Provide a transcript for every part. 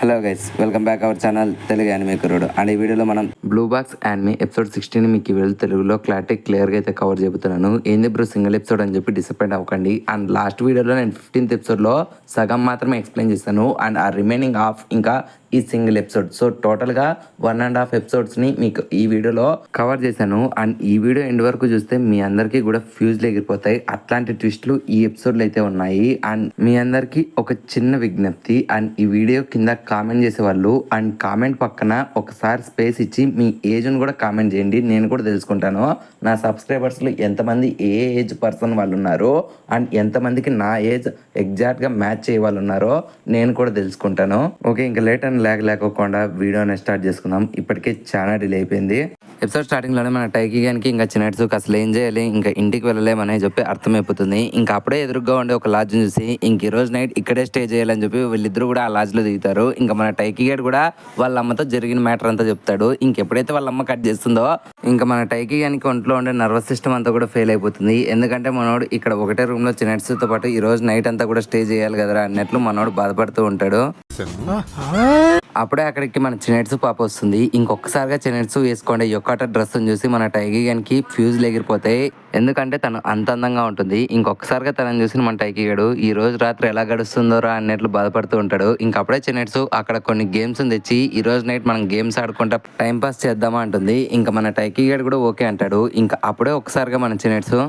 Hello guys, welcome back our channel Telugu anime కుర్రోడు. And ఈ వీడియోలో మనం బ్లూ బాక్స్ యానిమే ఎపిసోడ్ 16 మీకు వీళ్ళు తెలుగులో క్లియర్గా అయితే కవర్ చెబుతున్నాను. ఏంది బ్రో సింగిల్ ఎపిసోడ్ అని చెప్పి డిసప్పాయింట్ అవ్వకండి. అండ్ లాస్ట్ వీడియోలో నేను 15th ఎపిసోడ్లో సగం మాత్రమే ఎక్స్ప్లెయిన్ చేస్తాను. అండ్ ఆ రిమైనింగ్ హాఫ్ ఇంకా ఈ సింగిల్ ఎపిసోడ్, సో టోటల్గా 1.5 ఎపిసోడ్స్ని మీకు ఈ వీడియోలో కవర్ చేశాను. అండ్ ఈ వీడియో ఎండ్ వరకు చూస్తే మీ అందరికీ కూడా ఫ్యూజ్లు ఎగిరిపోతాయి. అట్లాంటి ట్విస్టులు ఈ ఎపిసోడ్లో అయితే ఉన్నాయి. అండ్ మీ అందరికీ ఒక చిన్న విజ్ఞప్తి, అండ్ ఈ వీడియో కింద కామెంట్ చేసేవాళ్ళు అండ్ కామెంట్ పక్కన ఒకసారి స్పేస్ ఇచ్చి మీ ఏజ్ను కూడా కామెంట్ చేయండి. నేను కూడా తెలుసుకుంటాను నా సబ్స్క్రైబర్స్లో ఎంతమంది ఏ ఏజ్ పర్సన్ వాళ్ళు ఉన్నారో అండ్ ఎంతమందికి నా ఏజ్ ఎగ్జాక్ట్గా మ్యాచ్ చేయ వాళ్ళు ఉన్నారో నేను కూడా తెలుసుకుంటాను. ఓకే, ఇంకా లేట్ అండ్ లేకోకుండా వీడియోని స్టార్ట్ చేసుకుందాం. ఇప్పటికే చాలా డిలే అయిపోయింది. ఎపిసోడ్ స్టార్టింగ్లోనే మన టైకి గానికి ఇంకా చిన్నట్సుకు అసలు ఏం చేయాలి, ఇంకా ఇంటికి వెళ్ళలేమని చెప్పి అర్థమైపోతుంది. ఇంకా అప్పుడే ఎదురుగా ఉండే ఒక లాడ్జ్ని చూసి ఇంక ఈ రోజు నైట్ ఇక్కడే స్టే చేయాలని చెప్పి వీళ్ళిద్దరు కూడా ఆ లాడ్జ్లో దిగుతారు. ఇంకా మన టైకి గారు కూడా వాళ్ళ అమ్మతో జరిగిన మ్యాటర్ అంతా చెప్తాడు. ఇంకెప్పుడైతే వాళ్ళ అమ్మ కట్ చేస్తుందో ఇంకా మన టైకి గానికి ఒంట్లో ఉండే నర్వస్ సిస్టమ్ అంతా కూడా ఫెయిల్ అయిపోతుంది. ఎందుకంటే మనోడు ఇక్కడ ఒకటే రూమ్లో చిన్నట్సుతో పాటు ఈ రోజు నైట్ అంతా కూడా స్టే చేయాలి కదా అన్నట్లు మనోడు బాధపడుతూ ఉంటాడు. అప్పుడే అక్కడికి మన చిన్నట్సు పాప వస్తుంది. ఇంకొకసారిగా చిన్నట్సు వేసుకోండి యొక్కట డ్రెస్ చూసి మన టైకి గానికి ఫ్యూజ్లు ఎగిరిపోతాయి. ఎందుకంటే తను అంత అందంగా ఉంటుంది. ఇంకొకసారిగా తనని చూసి మన టైకి గాడు ఈ రోజు రాత్రి ఎలా గడుస్తుందోరా అన్నట్లు బాధపడుతూ ఉంటాడు. ఇంకప్పుడే చిన్నట్సు అక్కడ కొన్ని గేమ్స్ తెచ్చి ఈ రోజు నైట్ మనం గేమ్స్ ఆడుకుంటా టైం పాస్ చేద్దామా అంటుంది. ఇంకా మన టైకి గాడు కూడా ఓకే అంటాడు. ఇంకా అప్పుడే ఒకసారిగా మన చిన్నట్సు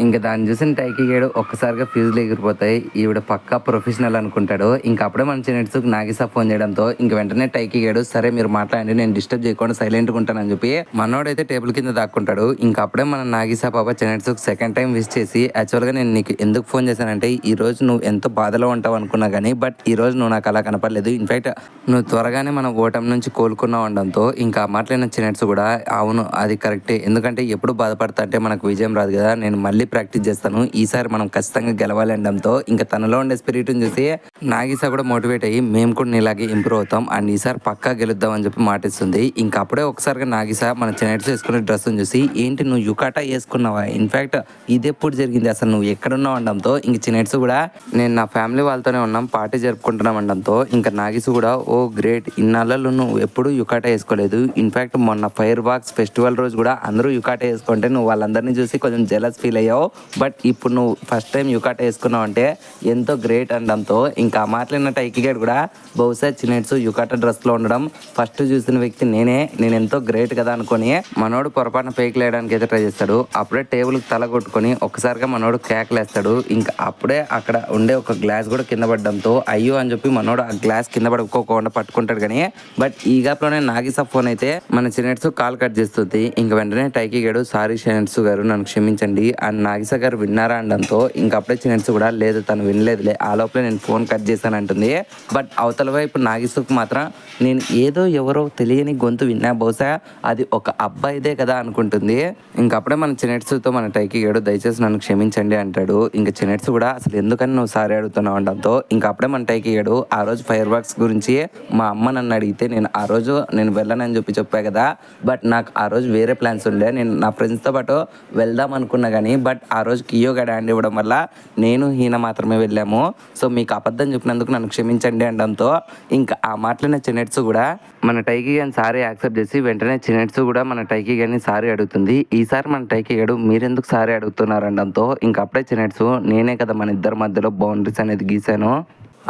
ఇంకా దాన్ని చూసిన టైకి గేడు ఒక్కసారిగా ఫ్యూజ్లు ఎగిరిపోతాయి. ఈవిడ పక్కా ప్రొఫెషనల్ అనుకుంటాడు. ఇంకా అప్పుడే మన చిన్నట్సుకు నాగిసా ఫోన్ చేయడంతో ఇంక వెంటనే టైకి గేడు సరే మీరు మాట్లాడండి, నేను డిస్టర్బ్ చేయకుండా సైలెంట్గా ఉంటానని చెప్పి మనోడైతే టేబుల్ కింద దాక్కుంటాడు. ఇంకా అప్పుడే మన నాగిసా పాప చిన్నట్సుకు సెకండ్ టైం విష్ చేసి యాక్చువల్గా నేను నీకు ఎందుకు ఫోన్ చేశానంటే ఈ రోజు నువ్వు ఎంతో బాధలో ఉంటావు అనుకున్నా కానీ బట్ ఈ రోజు నువ్వు నాకు అలా కనపడలేదు. ఇన్ఫాక్ట్ నువ్వు త్వరగానే మన ఓటమి నుంచి కోలుకున్నావు అనడంతో ఇంకా మాట్లాడిన చిన్నట్సు కూడా అవును అది కరెక్టే, ఎందుకంటే ఎప్పుడు బాధపడతా అంటే మనకు విజయం రాదు కదా, నేను మళ్ళీ ప్రాక్టీస్ చేస్తాను, ఈసారి మనం ఖచ్చితంగా గెలవాలి అనడంతో ఇంకా తనలో ఉండే స్పిరిట్ని చూసి నాగిసా కూడా మోటివేట్ అయ్యి మేము కూడా ఇలాగే ఇంప్రూవ్ అవుతాం అండ్ ఈసారి పక్కా గెలుద్దాం అని చెప్పి మాటిస్తుంది. ఇంకా అప్పుడే ఒకసారిగా నాగిసా మన చిన్నట్స్ వేసుకునే డ్రెస్ చూసి ఏంటి నువ్వు యుకాటా వేసుకున్నావా, ఇన్ఫాక్ట్ ఇది ఎప్పుడు జరిగింది అసలు నువ్వు ఎక్కడున్నావు అనడంతో ఇంక చిన్నట్స్ కూడా నేను నా ఫ్యామిలీ వాళ్ళతోనే ఉన్నాం పార్టీ జరుపుకుంటున్నాం అనడంతో ఇంకా నాగిసు కూడా ఓ గ్రేట్, ఇన్నాళ్ళలో నువ్వు ఎప్పుడు యుకాటా వేసుకోలేదు, ఇన్ఫాక్ట్ మొన్న ఫైర్ బాక్స్ ఫెస్టివల్ రోజు కూడా అందరూ యుకాటా వేసుకుంటే నువ్వు వాళ్ళందరినీ చూసి కొంచెం జెలస్ ఫీల్ అయ్యావు, బట్ ఇప్పుడు నువ్వు ఫస్ట్ టైం యుకాటా వేసుకున్నావు అంటే ఎంతో గ్రేట్ అనడంతో ఇంకా మాట్లాడిన టైకి గేడు కూడా బహుశా చిన్నట్సు యుకాటా డ్రెస్లో ఉండడం ఫస్ట్ చూసిన వ్యక్తి నేను ఎంతో గ్రేట్ కదా అనుకొని మనోడు పొరపాటున పేకి లేయడానికి అయితే ట్రై చేస్తాడు. అప్పుడే టేబుల్కి తల కొట్టుకొని ఒక్కసారిగా మనోడు కేకలేస్తాడు. ఇంకా అప్పుడే అక్కడ ఉండే ఒక గ్లాస్ కూడా కింద పడడంతో అయ్యో అని చెప్పి మనోడు ఆ గ్లాస్ కింద పడుకోకుండా పట్టుకుంటాడు. కానీ బట్ ఈ గ్యాప్లోనే నాగిసా ఫోన్ అయితే మన చిన్నట్సు కాల్ కట్ చేస్తుంది. ఇంకా వెంటనే టైకి గేడు సారీ చిన్నట్సు గారు నన్ను క్షమించండి అండ్ నాగిసా గారు విన్నారా అనడంతో ఇంకా అప్పుడే చిన్నట్సు కూడా లేదు తను వినలేదులే, ఆ లోపల నేను ఫోన్ కట్ చేశాను అంటుంది. బట్ అవతల వైపు నాగిసుకు మాత్రం నేను ఏదో ఎవరో తెలియని గొంతు విన్నా, బహుశా అది ఒక అబ్బాయిదే కదా అనుకుంటుంది. ఇంకప్పుడే మన చిన్నట్సుతో మన టైకి గేడు దయచేసి నన్ను క్షమించండి అంటాడు. ఇంకా చిన్నట్సు కూడా అసలు ఎందుకని నువ్వు సారీ అడుగుతున్నావు అనడంతో ఇంకా అప్పుడే మన టైకి గేడు ఆ రోజు ఫైర్ వర్క్స్ గురించి మా అమ్మ నన్ను అడిగితే ఆ రోజు నేను వెళ్ళనని చెప్పా కదా, బట్ నాకు ఆ రోజు వేరే ప్లాన్స్ ఉండే, నేను నా ఫ్రెండ్స్తో పాటు వెళ్దాం అనుకున్నా కానీ బట్ ఆ రోజు కియో గడ హ్యాండ్ ఇవ్వడం వల్ల నేను హీన మాత్రమే వెళ్ళాము, సో మీకు అబద్ధం చెప్పినందుకు నన్ను క్షమించండి అనడంతో ఇంకా ఆ మాటలైన చిన్నట్సు కూడా మన టైకి గాని సారీ యాక్సెప్ట్ చేసి వెంటనే చిన్నట్సు కూడా మన టైకి గాని సారీ అడుగుతుంది. ఈసారి మన టైకి గాడు మీరెందుకు సారీ అడుగుతున్నారు అనడంతో ఇంకా అప్పుడే చిన్నట్సు నేనే కదా మన ఇద్దరి మధ్యలో బౌండరీస్ అనేది గీసాను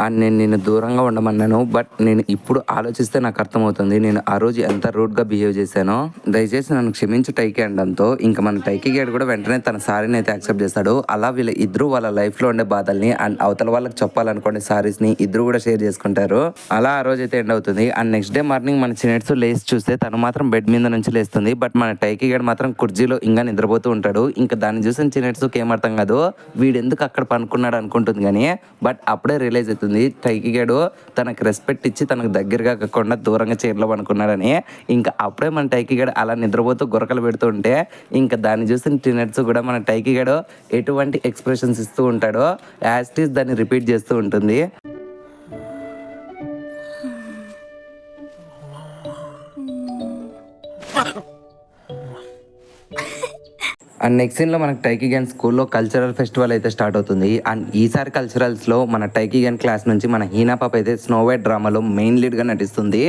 అండ్ నేను నిన్ను దూరంగా ఉండమన్నాను, బట్ నేను ఇప్పుడు ఆలోచిస్తే నాకు అర్థమవుతుంది నేను ఆ రోజు ఎంత రూడ్గా బిహేవ్ చేశానో, దయచేసి నన్ను క్షమించు టైకి అనడంతో ఇంకా మన టైకి గేడు కూడా వెంటనే తన సారీని అయితే యాక్సెప్ట్ చేస్తాడు. అలా వీళ్ళు ఇద్దరు వాళ్ళ లైఫ్లో ఉండే బాధల్ని అండ్ అవతల వాళ్ళకి చెప్పాలనుకోండి సారీస్ని ఇద్దరు కూడా షేర్ చేసుకుంటారు. అలా ఆ రోజు అయితే ఎండ్ అవుతుంది. అండ్ నెక్స్ట్ డే మార్నింగ్ మన చిన్నట్సు లేచి చూస్తే తను మాత్రం బెడ్ మీద నుంచి లేస్తుంది, బట్ మన టైకి గేడు మాత్రం కుర్జీలో ఇంకా నిద్రపోతూ ఉంటాడు. ఇంకా దాన్ని చూసిన చిన్నట్సుకి ఏమర్థం కాదు, వీడెందుకు అక్కడ పనుకున్నాడు అనుకుంటుంది. కానీ బట్ అప్పుడే రియలైజ్ అవుతుంది టైకి గేడు తనకు రెస్పెక్ట్ ఇచ్చి తనకు దగ్గరగా కాకుండా దూరంగా చైర్లో పనుకున్నాడని. ఇంకా అప్పుడే మన టైకి గేడు అలా నిద్రపోతూ గురకలు పెడుతూ ఉంటే ఇంకా దాన్ని చూసిన చిన్నట్సు కూడా మన టైకి గేడు ఎటువంటి ఎక్స్ప్రెషన్స్ ఇస్తూ ఉంటాడో యాజ్ ఇట్ ఈస్ దాన్ని రిపీట్ చేస్తూ ఉంటుంది. అండ్ నెక్స్ట్ సీన్లో మనకి టైకిగన్ స్కూల్లో కల్చరల్ ఫెస్టివల్ అయితే స్టార్ట్ అవుతుంది. అండ్ ఈసారి కల్చరల్స్లో మన టైకిగన్ క్లాస్ నుంచి మన హీనా పాప అయితే స్నో వైట్ డ్రామాలో మెయిన్ లీడ్గా నటిస్తుంది.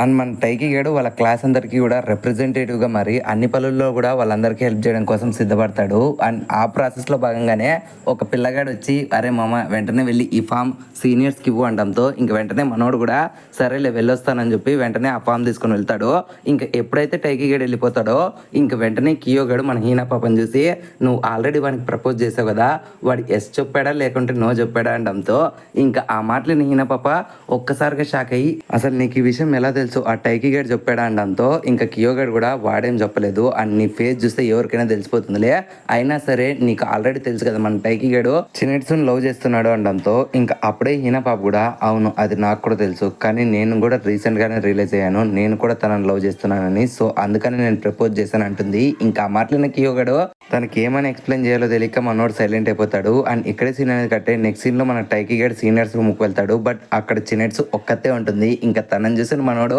అండ్ మన టైకి గేడు వాళ్ళ క్లాస్ అందరికీ కూడా రిప్రజెంటేటివ్గా మరి అన్ని పనుల్లో కూడా వాళ్ళందరికీ హెల్ప్ చేయడం కోసం సిద్ధపడతాడు. అండ్ ఆ ప్రాసెస్లో భాగంగానే ఒక పిల్లగాడు వచ్చి అరే మామ వెంటనే వెళ్ళి ఈ ఫామ్ సీనియర్స్కి ఇవ్వు అనడంతో ఇంక వెంటనే మనోడు కూడా సరేలే వెళ్ళొస్తానని చెప్పి వెంటనే ఆ ఫామ్ తీసుకొని వెళ్తాడు. ఇంకా ఎప్పుడైతే టైకి గేడు వెళ్ళిపోతాడో ఇంక వెంటనే కియో గడు మన హీనా పాపని చూసి నువ్వు ఆల్రెడీ వానికి ప్రపోజ్ చేసావు కదా, వాడు ఎస్ చెప్పాడా లేకుంటే నో చెప్పాడా అనడంతో ఇంకా ఆ మాటలు హీనా పాప ఒక్కసారిగా షాక్ అయ్యి అసలు నీకు ఈ విషయం ఎలా తెలుసు ఆ టైకి గేడ్ చెప్పాడా అనడంతో ఇంకా కియో గడ్ కూడా వాడేం చెప్పలేదు అండ్ నీ ఫేస్ చూస్తే ఎవరికైనా తెలిసిపోతుందిలే, అయినా సరే నీకు ఆల్రెడీ తెలుసు కదా మన టైకి గేడు చినెట్సుని లవ్ చేస్తున్నాడు అనడంతో ఇంకా అప్పుడే హీనా పాప కూడా అవును అది నాకు కూడా తెలుసు, కానీ నేను కూడా రీసెంట్ గానే రిలీజ్ అయ్యాను, నేను కూడా తనని లవ్ చేస్తున్నానని, సో అందుకని నేను ప్రపోజ్ చేశాను అంటుంది. ఇంకా ఆ మాటలైన కియో గడు తనకి ఏమని ఎక్స్ప్లెయిన్ చేయాలో తెలియక మనోడు సైలెంట్ అయిపోతాడు. అండ్ ఇక్కడే సీన్ అనేది కట్టే నెక్స్ట్ సీన్ లో మన టైకి గేడ్ సీనియర్స్ రూమ్కి వెళ్తాడు. బట్ అక్కడ చినెట్స్ ఒక్కతే ఉంటుంది. ఇంకా తనని చూసిన మనోడు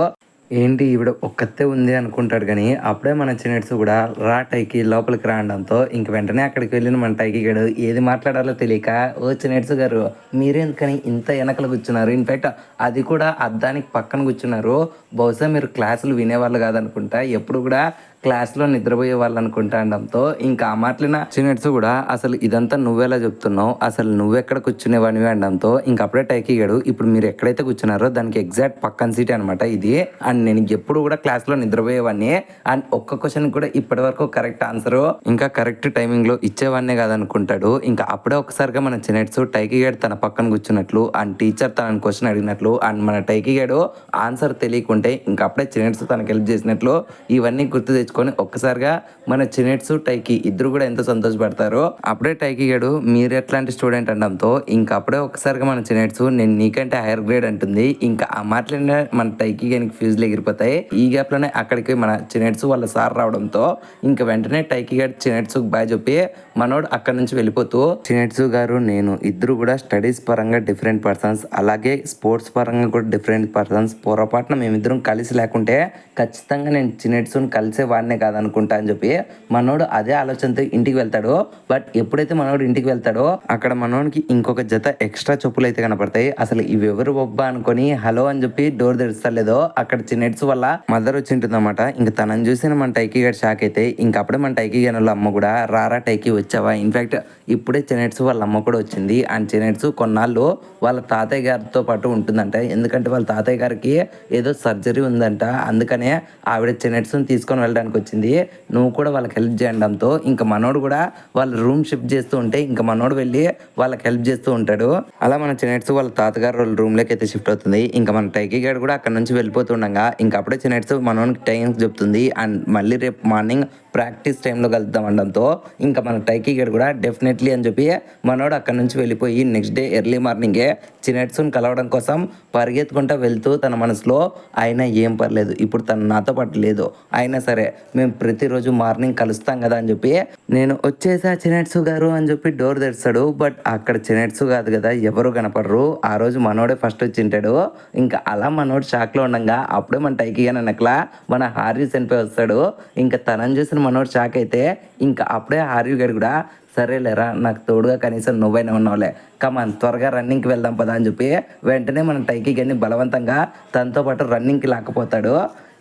ఏంటి ఈవిడ ఒక్కతే ఉంది అనుకుంటాడు, కానీ అప్పుడే మన చినెట్స్ కూడా రా టైకి లోపలికి రావడంతో ఇంక వెంటనే అక్కడికి వెళ్ళిన మన టైకి గడు ఏది మాట్లాడాలో తెలియక ఓ చినెట్స్ గారు మీరేందుకని ఇంత వెనకలు కూర్చున్నారు, ఇన్ఫాక్ట్ అది కూడా అద్దానికి పక్కన కూర్చున్నారు, బహుశా మీరు క్లాసులు వినేవాళ్ళు కాదనుకుంటా, ఎప్పుడు కూడా క్లాస్లో నిద్రపోయే వాళ్ళు అనుకుంటా అనడంతో ఇంకా ఆ మాటలిన చిన్నట్స్ కూడా అసలు ఇదంతా నువ్వెలా చెప్తున్నావు, అసలు నువ్వెక్కడ కూర్చునేవాడివి అనడంతో ఇంక అప్పుడే టైకిగాడు ఇప్పుడు మీరు ఎక్కడైతే కూర్చున్నారో దానికి ఎగ్జాక్ట్ పక్కన సీట్ అనమాట ఇది, అండ్ నేను ఎప్పుడు కూడా క్లాస్లో నిద్రపోయేవాడిని అండ్ ఒక్క క్వశ్చన్ కూడా ఇప్పటి వరకు కరెక్ట్ ఆన్సర్ ఇంకా కరెక్ట్ టైమింగ్లో ఇచ్చేవాడినే కాదనుకుంటాడు. ఇంకా అప్పుడే ఒకసారిగా మన చిన్నట్స్ టైకిగాడు తన పక్కన కూర్చున్నట్లు అండ్ టీచర్ తనని క్వశ్చన్ అడిగినట్లు అండ్ మన టైకిగాడు ఆన్సర్ తెలియకుంటే ఇంకా అప్పుడే చిన్నట్స్ తనకు హెల్ప్ చేసినట్లు ఇవన్నీ గుర్తు తెచ్చుకొని ఒక్కసారిగా మన చినెట్స్ టైకి ఇద్దరు కూడా ఎంత సంతోషపడతారో. అప్పుడే టైకి గడు మీరు ఎట్లాంటి స్టూడెంట్ అనడంతో ఇంకా అప్పుడే ఒక్కసారిగా మన చినెట్స్ నేను నీకంటే హైయర్ గ్రేడ్ అంటుంది. ఇంకా ఆ మాటలనే మన టైకి గనికి ఫ్యూజ్లు ఎగిరిపోతాయి. ఈ గ్యాప్ లోనే అక్కడికి మన చినెట్స్ వాళ్ళ సార్ రావడంతో ఇంకా వెంటనే టైకి గడ్ చినెట్స్ బాయ్ చెప్పి మనోడు అక్కడ నుంచి వెళ్ళిపోతూ చినెట్సు గారు నేను ఇద్దరు కూడా స్టడీస్ పరంగా డిఫరెంట్ పర్సన్స్, అలాగే స్పోర్ట్స్ పరంగా కూడా డిఫరెంట్ పర్సన్స్, పొరపాటున మేమిద్దరం కలిసి లేకుంటే ఖచ్చితంగా నేను చినెట్సుని కలిసే వాడినే కాదనుకుంటా అని చెప్పి మనోడు అదే ఆలోచనతో ఇంటికి వెళ్తాడు. బట్ ఎప్పుడైతే మనోడు ఇంటికి వెళ్తాడో అక్కడ మనోడికి ఇంకొక జత ఎక్స్ట్రా చెప్పులు అయితే కనపడతాయి. అసలు ఇవి ఎవరు బొబ్బా అనుకొని హలో అని చెప్పి డోర్ తెరుస్తలేదో అక్కడ చిన్నెట్స్ వల్ల మదర్ వచ్చి ఉంటుందన్నమాట. ఇంకా తనని చూసిన మన టైకి గారు షాక్ అయితే ఇంకా అప్పుడే మన టైకి గారి వాళ్ళ అమ్మ కూడా రారా టైకి వచ్చావా, ఇన్ఫాక్ట్ ఇప్పుడే చినెట్స్ వాళ్ళ అమ్మ కూడా వచ్చింది అండ్ చినెట్స్ కొన్నాళ్ళు వాళ్ళ తాతయ్య గారితో పాటు ఉంటుందంట, ఎందుకంటే వాళ్ళ తాతయ్య గారికి ఏదో సర్జరీ ఉందంట, అందుకనే ఆవిడ చినెట్స్ని తీసుకొని వెళ్ళడానికి వచ్చింది, నువ్వు కూడా వాళ్ళకి హెల్ప్ చేయడంతో ఇంకా మనోడు కూడా వాళ్ళ రూమ్ షిఫ్ట్ చేస్తూ ఉంటే ఇంకా మనోడు వెళ్ళి వాళ్ళకి హెల్ప్ చేస్తూ ఉంటాడు. అలా మన చినెట్స్ వాళ్ళ తాతగారు వాళ్ళ రూమ్లోకి అయితే షిఫ్ట్ అవుతుంది. ఇంకా మన టైకి గారు కూడా అక్కడ నుంచి వెళ్ళిపోతుండగా ఇంకా అప్పుడే చినెట్స్ మనోడికి టైం చెప్తుంది అండ్ మళ్ళీ రేపు మార్నింగ్ ప్రాక్టీస్ టైంలో కలుద్దాం అనడంతో ఇంకా మన టైకి గడ్ కూడా డెఫినెట్లీ అని చెప్పి మనోడు అక్కడ నుంచి వెళ్ళిపోయి నెక్స్ట్ డే ఎర్లీ మార్నింగే చినెట్స్ని కలవడం కోసం పరిగెత్తుకుంటా వెళ్తూ తన మనసులో అయినా ఏం పర్లేదు ఇప్పుడు తను నాతో పాటు లేదు, అయినా సరే మేము ప్రతిరోజు మార్నింగ్ కలుస్తాం కదా అని చెప్పి నేను వచ్చేసా చినెట్సు గారు అని చెప్పి డోర్ తెరుస్తాడు. బట్ అక్కడ చినెట్సు కాదు కదా, ఎవరు కనపడరు. ఆ రోజు మనోడే ఫస్ట్ వచ్చింటాడు. ఇంకా అలా మనోడు షాక్లో ఉండగా అప్పుడే మన టైకి గాని వెనకలా మన హార్యూ చనిపోయి వస్తాడు. ఇంకా తనని చూసిన మనోడు షాక్ అయితే ఇంకా అప్పుడే హార్యూ గడు కూడా సరేలేరా నాకు తోడుగా కనీసం నువ్వైనా ఉన్నావులే, కమాన్ త్వరగా రన్నింగ్కి వెళ్దాం పదా అని చెప్పి వెంటనే మన టైకి గడిని బలవంతంగా తనతో పాటు రన్నింగ్కి లాక్కపోతాడు.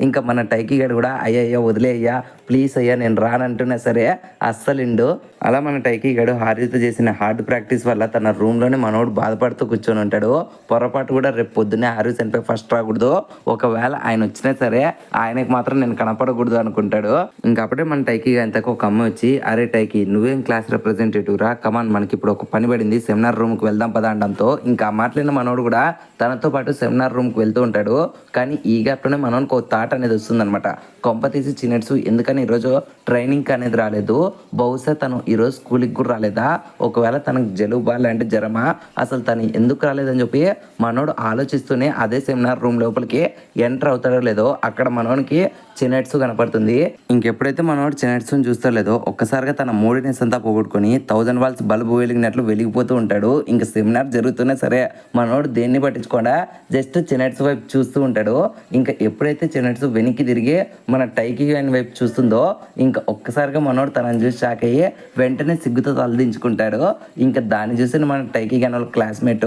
ఇంకా మన టైకి గడు కూడా అయ్యయ్యా వదిలే అయ్యా ప్లీజ్ అయ్యా నేను రానంటున్నా సరే అస్సలిండు. అలా మన టైకి గడు హార్యూతో చేసిన హార్డ్ ప్రాక్టీస్ వల్ల తన రూమ్లోనే మనోడు బాధపడుతూ కూర్చొని ఉంటాడు. పొరపాటు కూడా రేపు పొద్దున్నే హార్యూ చనిపోయి ఫస్ట్ రాకూడదు, ఒకవేళ ఆయన వచ్చినా సరే ఆయనకి మాత్రం నేను కనపడకూడదు అనుకుంటాడు. ఇంకా అప్పుడే మన టైకి అంతకు ఒక అమ్మ వచ్చి అరే టైకి నువ్వేం క్లాస్ రిప్రజెంటేటివ్ రా, కమాన్ మనకి ఇప్పుడు ఒక పని పడింది సెమినార్ రూమ్కి వెళ్దాం పదా అనడంతో ఇంకా మాట్లాడిన మనోడు కూడా తనతో పాటు సెమినార్ రూమ్కి వెళ్తూ ఉంటాడు. కానీ ఈ గ్యాప్లోనే మనోడికి ఒక థాట్ అనేది వస్తుందన్నమాట, కొంప తీసి చిన్నట్స్ ఎందుకని ఈరోజు ట్రైనింగ్ అనేది రాలేదు, బహుశా తను ఈరోజు స్కూల్కి కూడా రాలేదా, ఒకవేళ తనకు జలుబా లాంటి జ్వరమా, అసలు తను ఎందుకు రాలేదని చెప్పి మనోడు ఆలోచిస్తూనే అదే సెమినార్ రూమ్ లోపలికి ఎంటర్ అవుతాడో లేదో అక్కడ మనోడికి చినెట్స్ కనపడుతుంది. ఇంకెప్పుడైతే మనోడు చినెట్స్ని చూస్తా లేదో ఒక్కసారిగా తన మూడినెస్ అంతా పోగొట్టుకొని 1000 వాల్స్ బల్బు వెలిగినట్లు వెలిగిపోతూ ఉంటాడు. ఇంకా సెమినార్ జరుగుతున్నా సరే మనోడు దేన్ని పట్టించుకోకుండా జస్ట్ చినెట్స్ వైపు చూస్తూ ఉంటాడు. ఇంకా ఎప్పుడైతే చినెట్స్ చిన్నట్స్ వెనక్కి తిరిగి మన టైకి గాని వైపు చూస్తుందో ఇంకా ఒక్కసారిగా మనోడు తనని చూసి షాక్ అయ్యి వెంటనే సిగ్గుతో తలదించుకుంటాడు. ఇంకా దాన్ని చూసి మన టైకి గాని వాళ్ళ క్లాస్మేట్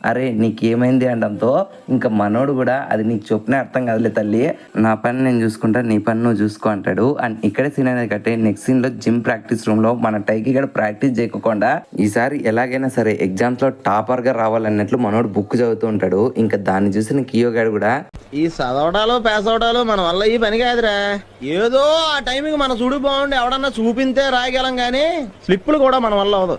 అరే నీకేమైంది అనడంతో ఇంకా మనోడు కూడా అది నీకు చెప్పిన అర్థం కాదులే తల్లి, నా పని నేను చూసుకుంటా, నీ పని నువ్వు చూసుకో అంటాడు. అండ్ ఇక్కడే సీన్ అనేది కట్టే నెక్స్ట్ సీన్ లో జిమ్ ప్రాక్టీస్ రూమ్ లో మన టైకి గడ ప్రాక్టీస్ చేయకుండా ఈసారి ఎలాగైనా సరే ఎగ్జామ్స్ లో టాపర్ గా రావాలన్నట్లు మనోడు బుక్ చదువుతూ ఉంటాడు. ఇంకా దాన్ని చూసిన కియో గాడు కూడా ఈ చదవటాలు పేస్ అవటాలు మన వల్ల ఈ పని కాదురా, ఏదో ఆ టైంకి మన చూడు బాగుండి ఎవడన్నా చూపింతే రాయగలం గానీ స్లిప్పులు కూడా మన వల్ల అవదు.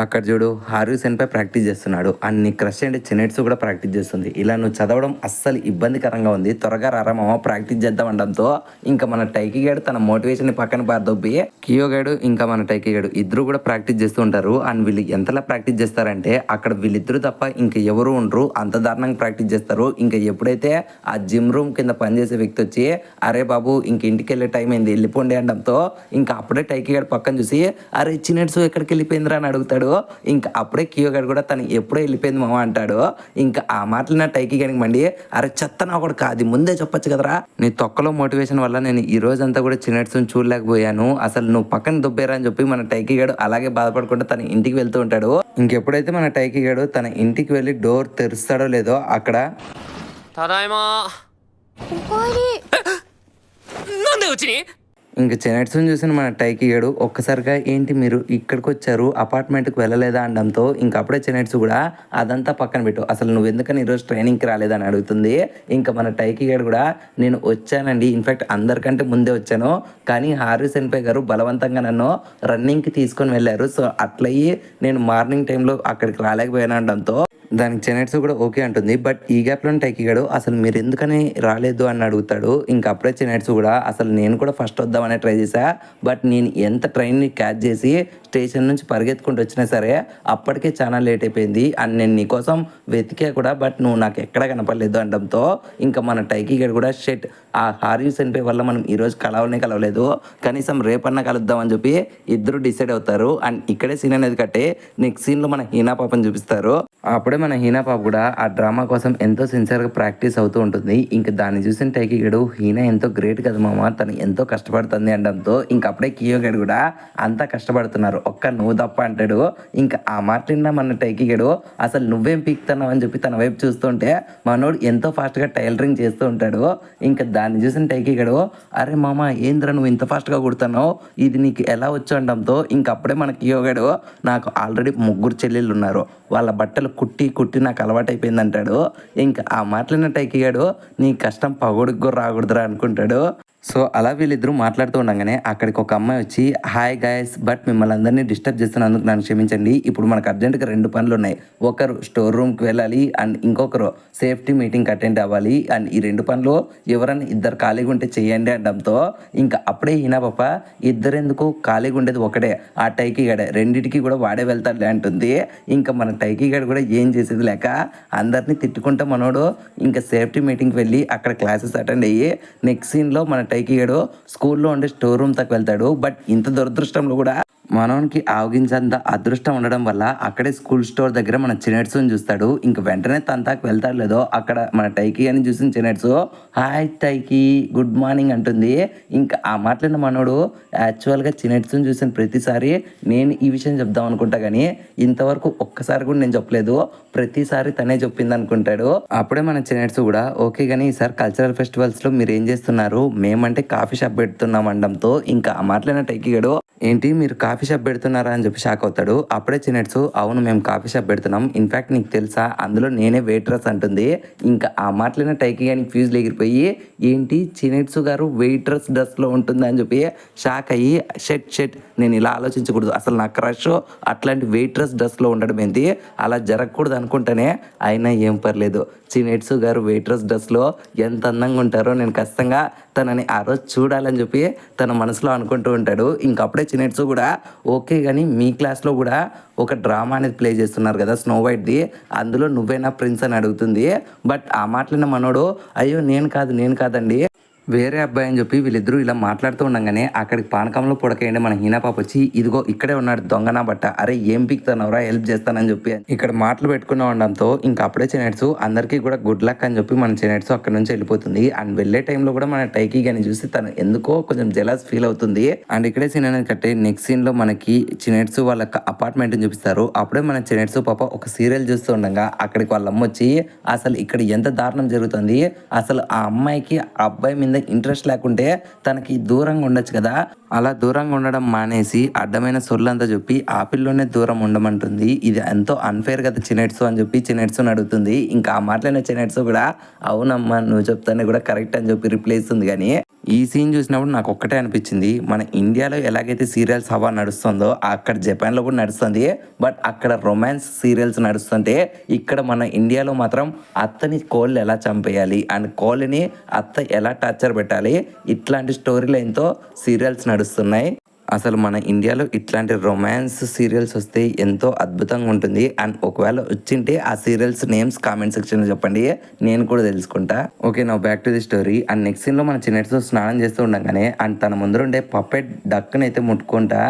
అక్కడ చూడు హారు సెన్పై ప్రాక్టీస్ చేస్తున్నాడు. అన్ని క్రష్ అంటే చినెట్స్ కూడా ప్రాక్టీస్ చేస్తుంది. ఇలా నువ్వు చదవడం అస్సలు ఇబ్బందికరంగా ఉంది, త్వరగా రారా మామ ప్రాక్టీస్ చేద్దాం అనడంతో ఇంకా మన టైకి గాడు తన మోటివేషన్ పక్కన పారదొబ్బి కియో గాడు ఇంకా మన టైకి గాడు ఇద్దరు కూడా ప్రాక్టీస్ చేస్తూ ఉంటారు. అండ్ వీళ్ళు ఎంతలా ప్రాక్టీస్ చేస్తారంటే అక్కడ వీళ్ళిద్దరు తప్ప ఇంకా ఎవరు ఉండరు, అంత దారుణంగా ప్రాక్టీస్ చేస్తారు. ఇంకా ఎప్పుడైతే ఆ జిమ్ రూమ్ కింద పనిచేసే వ్యక్తి వచ్చి అరే బాబు ఇంక ఇంటికి వెళ్ళే టైం అయింది వెళ్ళిపోండి అనడంతో ఇంకా అప్పుడే టైకి గాడు పక్కన చూసి అరే చినెట్స్ ఎక్కడికి వెళ్ళిపోయిందిరా అని అడుగుతాడు. ఇంకా అప్పుడే కియో గాడు కూడా తను ఎప్పుడో వెళ్ళిపోయింది మామ అంటాడు. ఇంకా ఆ మాటలు నా టైకి గానికి మండి అరే చెత్త నా కూడా కాదు ముందే చెప్పొచ్చు కదరా, నీ తొక్కలో మోటివేషన్ వల్ల నేను ఈ రోజంతా కూడా చిన్నట్స్ చూడలేకపోయాను, అసలు నువ్వు పక్కన దుబ్బేరా అని చెప్పి మన టైకి గాడు అలాగే బాధపడకుండా తన ఇంటికి వెళ్తూ ఉంటాడు. ఇంకెప్పుడైతే మన టైకి గాడు తన ఇంటికి వెళ్ళి డోర్ తెరుస్తాడో లేదో అక్కడ ఇంక చెనెట్స్ని చూసిన మన టైకి గాడు ఒక్కసారిగా ఏంటి మీరు ఇక్కడికి వచ్చారు అపార్ట్మెంట్కి వెళ్ళలేదా అనడంతో ఇంకా అప్పుడే చెనెట్స్ కూడా అదంతా పక్కన పెట్టు, అసలు నువ్వు ఎందుకని ఈరోజు ట్రైనింగ్కి రాలేదని అడుగుతుంది. ఇంకా మన టైకి గాడు కూడా నేను వచ్చానండి, ఇన్ఫాక్ట్ అందరికంటే ముందే వచ్చాను, కానీ హారు సెన్పై గారు బలవంతంగా నన్ను రన్నింగ్కి తీసుకొని వెళ్ళారు, సో అట్లయి నేను మార్నింగ్ టైంలో అక్కడికి రాలేకపోయాను అనడంతో దానికి చెనెట్స్ కూడా ఓకే అంటుంది. బట్ ఈ గ్యాప్లో టైకి గాడు అసలు మీరు ఎందుకని రాలేదు అని అడుగుతాడు. ఇంకా అప్పుడే చెనెట్స్ కూడా అసలు నేను కూడా ఫస్ట్ వద్దామని ట్రై చేశా, బట్ నేను ఎంత ట్రైన్ని క్యాచ్ చేసి స్టేషన్ నుంచి పరిగెత్తుకుంటూ వచ్చినా సరే అప్పటికే చాలా లేట్ అయిపోయింది అండ్ నేను నీకోసం వెతికా కూడా బట్ నువ్వు నాకు ఎక్కడ కనపడలేదు అనడంతో ఇంకా మన టైకి గాడు కూడా షెట్ ఆ హార్యూ సెన్పై వల్ల మనం ఈరోజు కలవలేదు, కనీసం రేపన్నా కలుద్దాం అని చెప్పి ఇద్దరు డిసైడ్ అవుతారు. అండ్ ఇక్కడే సీన్ అనేది కట్టే నెక్స్ట్ సీన్లో మన హీనా పాపని చూపిస్తారు. అప్పుడే మన హీనా పాప కూడా ఆ డ్రామా కోసం ఎంతో సిన్సియర్గా ప్రాక్టీస్ అవుతూ ఉంటుంది. ఇంకా దాన్ని చూసిన టైకి గడు హీనా ఎంతో గ్రేట్ కదా మామ, తను ఎంతో కష్టపడుతుంది అనడంతో ఇంకా అప్పుడే కియో గడు కూడా అంతా కష్టపడుతున్నారు ఒక్క నువ్వు తప్ప అంటాడు. ఇంకా ఆ మాటలిన్నా మన టైకి గడు అసలు నువ్వేం పీక్తున్నావు అని చెప్పి తన వైపు చూస్తుంటే మనోడు ఎంతో ఫాస్ట్గా టైలరింగ్ చేస్తూ ఉంటాడు. ఇంకా దాన్ని చూసిన టైకి గడు అరే మామ ఏంద్రా నువ్వు ఇంత ఫాస్ట్గా కుడుతున్నావు, ఇది నీకు ఎలా వచ్చు అనడంతో ఇంకా అప్పుడే మన కియో గడు నాకు ఆల్రెడీ 3 చెల్లెళ్ళు ఉన్నారు, వాళ్ళ బట్టలు కుట్టి నాకు అలవాటు అయిపోయింది అంటాడు. ఇంకా ఆ మాటలైన టైకి గాడు నీ కష్టం పగోడికి కూడా రాకూడదురా అనుకుంటాడు. సో అలా వీళ్ళిద్దరూ మాట్లాడుతూ ఉండగానే అక్కడికి ఒక అమ్మాయి వచ్చి హాయ్ గైస్ బట్ మిమ్మల్ని అందరినీ డిస్టర్బ్ చేస్తున్నందుకు నన్ను క్షమించండి, ఇప్పుడు మనకు అర్జెంటుగా 2 పనులు ఉన్నాయి, ఒకరు స్టోర్ రూమ్కి వెళ్ళాలి అండ్ ఇంకొకరు సేఫ్టీ మీటింగ్ అటెండ్ అవ్వాలి అండ్ ఈ 2 పనులు ఎవరైనా ఇద్దరు ఖాళీగా ఉంటే చెయ్యండి అనడంతో ఇంకా అప్పుడే హీనా పాప ఇద్దరెందుకు ఖాళీగా ఉండేది ఒకటే ఆ టైకి గడే రెండింటికి కూడా వాడే వెళ్తాడులే అంటుంది. ఇంకా మన టైకి గడు కూడా ఏం చేసేది లేక అందరినీ తిట్టుకుంటా మనోడు ఇంకా సేఫ్టీ మీటింగ్కి వెళ్ళి అక్కడ క్లాసెస్ అటెండ్ అయ్యి నెక్స్ట్ సీన్లో మన టైకి గడు స్కూల్లో ఉండే స్టోర్ రూమ్ తక్కువ వెళ్తాడు. బట్ ఇంత దురదృష్టంలో కూడా మనోనికి ఆవగించంత అదృష్టం ఉండడం వల్ల అక్కడే స్కూల్ స్టోర్ దగ్గర మన చినెట్స్ని చూస్తాడు. ఇంక వెంటనే తంతాకు వెళ్తాడు లేదో అక్కడ మన టైకి అని చూసిన చినెట్స్ హాయ్ టైకి గుడ్ మార్నింగ్ అంటుంది. ఇంకా ఆ మాటలైన మనోడు యాక్చువల్గా చినెట్స్ని చూసిన ప్రతిసారి నేను ఈ విషయం చెప్దాం అనుకుంటా కానీ ఇంతవరకు ఒక్కసారి కూడా నేను చెప్పలేదు, ప్రతిసారి తనే చెప్పింది అనుకుంటాడు. అప్పుడే మన చినెట్స్ కూడా ఓకే కానీ ఈసారి కల్చరల్ ఫెస్టివల్స్లో మీరు ఏం చేస్తున్నారు, మేమంటే కాఫీ షాప్ పెడుతున్నాం అనడంతో ఇంకా ఆ మాటలైన టైకి గడు ఏంటి మీరు కాఫీ షాప్ పెడుతున్నారా అని చెప్పి షాక్ అవుతాడు. అప్పుడే చినెట్స్ అవును మేము కాఫీ షాప్ పెడుతున్నాం, ఇన్ఫాక్ట్ నీకు తెలుసా అందులో నేనే వెయిట్రస్ అంటుంది. ఇంకా ఆ మాటలైన టైకి కానీ ఫ్యూజ్లు ఎగిరిపోయి ఏంటి చినెట్స్ గారు వెయిట్రస్ డ్రెస్లో ఉంటుంది అని చెప్పి షాక్ అయ్యి షెట్ నేను ఇలా ఆలోచించకూడదు, అసలు నా క్రష్ అట్లాంటి వెయిట్రస్ డ్రెస్లో ఉండడం ఏంటి, అలా జరగకూడదు అనుకుంటానే అయినా ఏం పర్లేదు చినెట్స్ గారు వెయిట్రస్ డ్రెస్లో ఎంత అందంగా ఉంటారో నేను ఖచ్చితంగా తనని ఆ రోజు చూడాలని చెప్పి తన మనసులో అనుకుంటూ ఉంటాడు. ఇంకప్పుడే చినెట్స్ కూడా ఓకే కానీ మీ క్లాస్లో కూడా ఒక డ్రామా అనేది ప్లే చేస్తున్నారు కదా స్నో వైట్ది, అందులో నువ్వేనా ప్రిన్స్ అని అడుగుతుంది. బట్ ఆ మాటలైన మనోడు అయ్యో నేను కాదండి వేరే అబ్బాయి అని చెప్పి వీళ్ళిద్దరూ ఇలా మాట్లాడుతూ ఉండగానే అక్కడికి పానకంలో పుడకేయండి మన హీనా పాప వచ్చి ఇదిగో ఇక్కడే ఉన్నాడు దొంగనా బట్ట, అరే ఏం పిక్తానవరా హెల్ప్ చేస్తానని చెప్పి ఇక్కడ మాటలు పెట్టుకున్న ఉండడంతో ఇంకా అప్పుడే చినెట్స్ అందరికీ కూడా గుడ్ లక్ అని చెప్పి మన చినెట్స్ అక్కడ నుంచి వెళ్ళిపోతుంది. అండ్ వెళ్ళే టైంలో కూడా మన టైకీ గాని చూసి తను ఎందుకో కొంచెం జెలస్ ఫీల్ అవుతుంది. అండ్ ఇక్కడే సీన్ అనేది కట్టే నెక్స్ట్ సీన్ లో మనకి చినెట్స్ వాళ్ళ అపార్ట్మెంట్ చూపిస్తారు. అప్పుడే మన చినెట్స్ పాప ఒక సీరియల్ చూస్తూ ఉండగా అక్కడికి వాళ్ళ అమ్మ వచ్చి అసలు ఇక్కడ ఎంత దారుణం జరుగుతుంది, అసలు ఆ అమ్మాయికి ఆ అబ్బాయి మీద ఇంట్రెస్ట్ లేకుంటే తనకి దూరంగా ఉండొచ్చు కదా, అలా దూరంగా ఉండడం మానేసి అడ్డమైన సొల్లంతా చెప్పి ఆ పిల్లోనే దూరం ఉండమంటుంది. ఇది ఎంతో అన్ఫేర్ కదా చినెట్స్ అని చెప్పి చినెట్స్ అడుగుతుంది. ఇంకా ఆ మాటలైన చినెట్స్ కూడా అవునమ్మా నువ్వు చెప్తానే కూడా కరెక్ట్ అని చెప్పి రిప్లై ఇస్తుంది. కానీ ఈ సీన్ చూసినప్పుడు నాకు ఒక్కటే అనిపించింది, మన ఇండియాలో ఎలాగైతే సీరియల్స్ హవా నడుస్తుందో అక్కడ జపాన్లో కూడా నడుస్తుంది. బట్ అక్కడ రొమాన్స్ సీరియల్స్ నడుస్తుంటే ఇక్కడ మన ఇండియాలో మాత్రం అత్తని కోళ్ళు ఎలా చంపేయాలి అండ్ కోళ్ళని అత్త ఎలా టార్చర్ పెట్టాలి ఇట్లాంటి స్టోరీ లైన్తో సీరియల్స్ నడుస్తున్నాయి. అసలు మన ఇండియాలో ఇట్లాంటి రొమాన్స్ సీరియల్స్ వస్తే ఎంతో అద్భుతంగా ఉంటుంది. అండ్ ఒకవేళ వచ్చింటే ఆ సీరియల్స్ నేమ్స్ కామెంట్ సెక్షన్లో చెప్పండి, నేను కూడా తెలుసుకుంటా. Okay now back to the story. And next సీన్లో మన చిన్నెట్స్ స్నానం చేస్తూ ఉండగానే అండ్ తన ముందర ఉండే పప్పెట్ డక్కుని అయితే ముట్టుకుంటా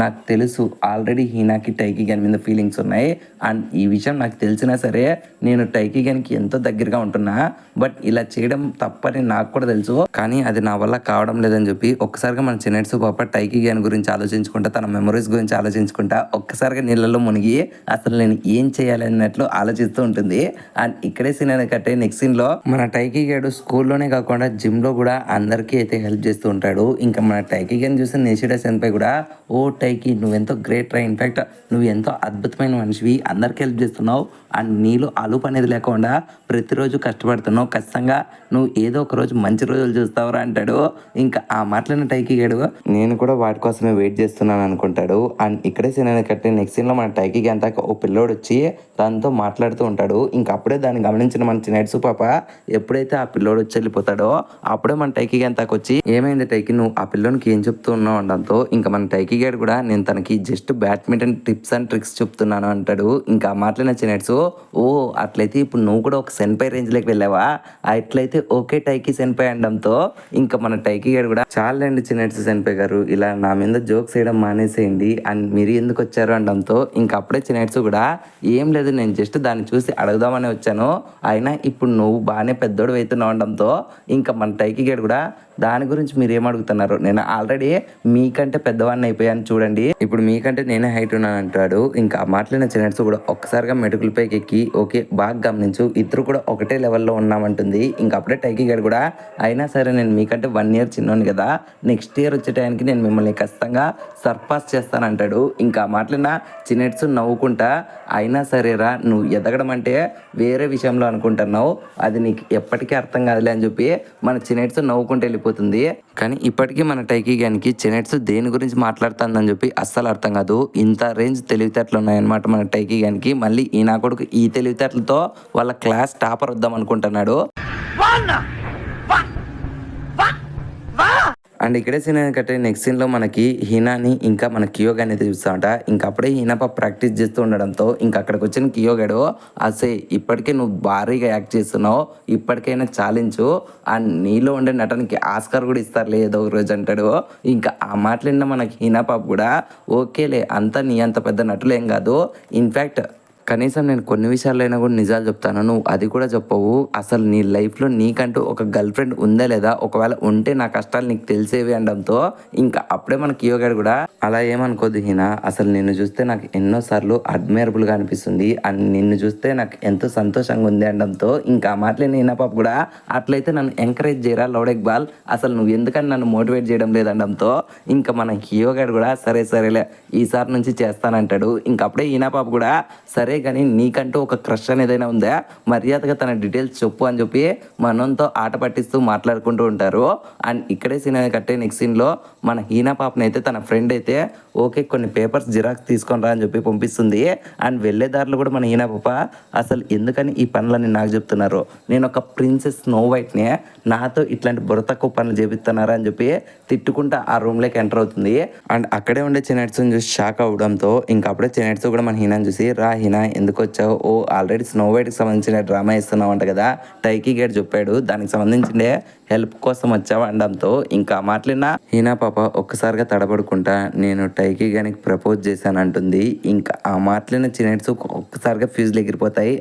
నాకు తెలుసు ఆల్రెడీ హీనాకి టైకీ గన్ మీద ఫీలింగ్స్ ఉన్నాయి. అండ్ ఈ విషయం నాకు తెలిసినా సరే నేను టైకీ గన్కి ఎంతో దగ్గరగా ఉంటున్నా, బట్ ఇలా చేయడం తప్పని నాకు కూడా తెలుసు, కానీ అది నా వల్ల కావడం లేదని చెప్పి ఒక్కసారిగా మన చిన్నెట్స్ పాప టైకీ గన్ గురించి ఆలోచించుకుంటా తన మెమరీస్ గురించి ఆలోచించుకుంటా ఒక్కసారిగా నీళ్ళలో మునిగి అసలు నేను ఏం చేయాలి అన్నట్లు ఆలోచిస్తూ ఉంటుంది. అండ్ ఇక్కడే సీన్ అనేది కట్టే నెక్స్ట్ సీన్ లో మన టైకీ గడు స్కూల్లోనే కాకుండా జిమ్ లో కూడా అందరికీ అయితే హెల్ప్ చేస్తూ ఉంటాడు. ఇంకా మన టైకీ గని చూసి నిషిడా సెన్పై కూడా ఓ టైకీ నువ్వెంతో గ్రేట్ రా, ఇన్ఫాక్ట్ నువ్వు ఎంతో అద్భుతమైన మనిషివి, అందరికి హెల్ప్ చేస్తున్నావు అండ్ నీలో అలుపు అనేది లేకుండా ప్రతిరోజు కష్టపడుతున్నావు, ఖచ్చితంగా నువ్వు ఏదో ఒక రోజు మంచి రోజులు చూస్తావురా అంటాడు. ఇంకా ఆ మాటలను టైకీ గడు నేను కూడా వాటి కోసమే వెయిట్ చేస్తున్నాను అనుకుంటాడు. అండ్ ఇక్కడే సీన్ అనేది కట్టే నెక్స్ట్ సీన్ లో మన టైకీ అంతా ఓ పిల్లోడు వచ్చి తనతో మాట్లాడుతూ ఉంటాడు. ఇంకా అప్పుడే దాన్ని గమనించిన మన చిన్నెట్స్ పాప ఎప్పుడైతే ఆ పిల్లోడు వచ్చి వెళ్ళిపోతాడో అప్పుడే మన టైకీ అంతాకి వచ్చి ఏమైంది టైకీ నువ్వు ఆ పిల్లోనికి ఏం చెప్తూ ఉన్నావు అనడంతో ఇంకా మన టైకీ గడు కూడా నేను తనకి just badminton tips and tricks చెప్తున్నాను అంటాడు. ఇంకా ఆ మాటలైన చిన్నెట్స్ ఓ అట్లయితే ఇప్పుడు నువ్వు కూడా ఒక సెన్పై రేంజ్లోకి వెళ్ళావా, అట్లయితే ఓకే టైకీ సెన్పై అనడంతో ఇంకా మన టైకీ గడు కూడా చాలండి చిన్నెట్స్ సెన్పై గారు ఇలా నా మీద జోక్స్ వేయడం మానేసేయండి అండ్ మీరు ఎందుకు వచ్చారు అనడంతో ఇంకా అప్పుడే చిన్నెట్స్ కూడా ఏం లేదు నేను జస్ట్ దాన్ని చూసి అడుగుదామని వచ్చాను, అయినా ఇప్పుడు నువ్వు బాగానే పెద్దోడు అవుతున్నావు అనడంతో ఇంకా మన టైకీ గడు కూడా దాని గురించి మీరు ఏం అడుగుతున్నారు, నేను ఆల్రెడీ మీకంటే పెద్దవాడిని అయిపోయాను చూడండి, ఇప్పుడు మీకంటే నేనే హైట్ ఉన్నాను అంటాడు. ఇంకా ఆ మాటలైన చిన్నెట్స్ కూడా ఒక్కసారిగా మెటుకులపైకి ఎక్కి ఓకే బాగా గమనించు ఇద్దరు కూడా ఒకటే లెవెల్లో ఉన్నామంటుంది. ఇంకా అప్పుడే టైకీ గడు కూడా అయినా సరే నేను మీకంటే 1 year చిన్నోని కదా, నెక్స్ట్ ఇయర్ వచ్చే టైంకి నేను మిమ్మల్ని ఖచ్చితంగా సర్పాస్ చేస్తానంటాడు. ఇంకా ఆ మాటలైన చిన్నెట్స్ నవ్వుకుంటా అయినా సరేరా నువ్వు ఎదగడం అంటే వేరే విషయంలో అనుకుంటున్నావు, అది నీకు ఎప్పటికీ అర్థం కాదులే అని చెప్పి మన చిన్నెట్స్ నవ్వుకుంటూ వెళ్ళిపోతుంది. కానీ ఇప్పటికీ మన టైకీ గానికి చిన్నెట్స్ దేని గురించి మాట్లాడుతుందని చెప్పి అస్సలు అర్థం కాదు. ఇంత రేంజ్ తెలివితేటలు ఉన్నాయన్నమాట మన టైకీ గానికి. మళ్ళీ ఈ నా కొడుకు ఈ తెలివితేటలతో వాళ్ళ క్లాస్ టాపర్ వద్దాం అనుకుంటున్నాడు. అండ్ ఇక్కడే సీన్ కట్టే నెక్స్ట్ సీన్లో మనకి హీనాని ఇంకా మన కియోగా అనేది చూస్తామంట. ఇంకా అప్పుడే హీనాప ప్రాక్టీస్ చేస్తూ ఉండడంతో ఇంకా అక్కడికి వచ్చిన కియోగాడు అసే ఇప్పటికే నువ్వు భారీగా యాక్ట్ చేస్తున్నావు, ఇప్పటికైనా చాలించు అండ్ నీలో ఉండే నటనకి ఆస్కార్ కూడా ఇస్తారులే ఏదో ఒక రోజు అంటాడు. ఇంకా ఆ మాటలన్న మనకి హీనాపాప్ కూడా ఓకేలే అంతా నీ అంత పెద్ద నటులేం కాదు, ఇన్ఫ్యాక్ట్ కనీసం నేను కొన్ని విషయాలైనా కూడా నిజాలు చెప్తాను, నువ్వు అది కూడా చెప్పవు, అసలు నీ లైఫ్లో నీకంటూ ఒక గర్ల్ ఫ్రెండ్ ఉందా లేదా, ఒకవేళ ఉంటే నా కష్టాలు నీకు తెలిసేవి అనడంతో ఇంకా అప్పుడే మన కియోగాడు కూడా అలా ఏమనుకోద్దు హీనా, అసలు నిన్ను చూస్తే నాకు ఎన్నోసార్లు అడ్మైరబుల్గా అనిపిస్తుంది అండ్ నిన్ను చూస్తే నాకు ఎంతో సంతోషంగా ఉంది అనడంతో ఇంకా ఆ మాటలేని హీనా పాప కూడా అట్లయితే నన్ను ఎంకరేజ్ చేయరా లౌడెక్ బాల్, అసలు నువ్వు ఎందుకని నన్ను మోటివేట్ చేయడం లేదనడంతో ఇంకా మన కియోగాడు కూడా సరే సరేలే ఈసారి నుంచి చేస్తానంటాడు. ఇంకా అప్పుడే హీనా పాప కూడా సరే కానీ నీకంటూ ఒక క్రష్ అని ఏదైనా ఉందా, మర్యాదగా తన డీటెయిల్స్ చెప్పు అని చెప్పి మనతో ఆట పట్టిస్తూ మాట్లాడుకుంటూ ఉంటారు. అండ్ ఇక్కడే సీన్ కట్టే నెక్స్ట్ సీన్లో మన హీనా పాపని అయితే తన ఫ్రెండ్ అయితే ఓకే కొన్ని పేపర్స్ జిరాక్స్ తీసుకొని రా అని చెప్పి పంపిస్తుంది. అండ్ వెళ్ళే దారిలో కూడా మన హీనా పాప అసలు ఎందుకని ఈ పనులన్నీ నాకు చెప్తున్నారు, నేను ఒక ప్రిన్సెస్ స్నో వైట్ని, నాతో ఇట్లాంటి బుర్ర తక్కువ పనులు చేపిస్తున్నారా అని చెప్పి తిట్టుకుంటా ఆ రూమ్లోకి ఎంటర్ అవుతుంది. అండ్ అక్కడే ఉండే చిన్నట్సుని చూసి షాక్ అవడంతో ఇంకా అప్పుడే చిన్నట్సు కూడా మన హీనాని చూసి, రా హీనా ఎందుకు వచ్చావు, ఓ ఆల్రెడీ స్నో వైట్కి సంబంధించిన డ్రామా ఇస్తున్నావు అంట కదా, టైకీ గేట్ చెప్పాడు దానికి సంబంధించిన హెల్ప్ కోసం వచ్చావు అనడంతో ఇంకా మాట్లాడిన హీనా పాప ఒక్కసారిగా తడబడుకుంటా నేను టైకీ గానికి ప్రపోజ్ చేశాను అంటుంది. ఇంకా ఆ మాటలిన చిన్నట్సు ఒక్కసారిగా ఫ్యూజులు ఎగిరిపోతాయి.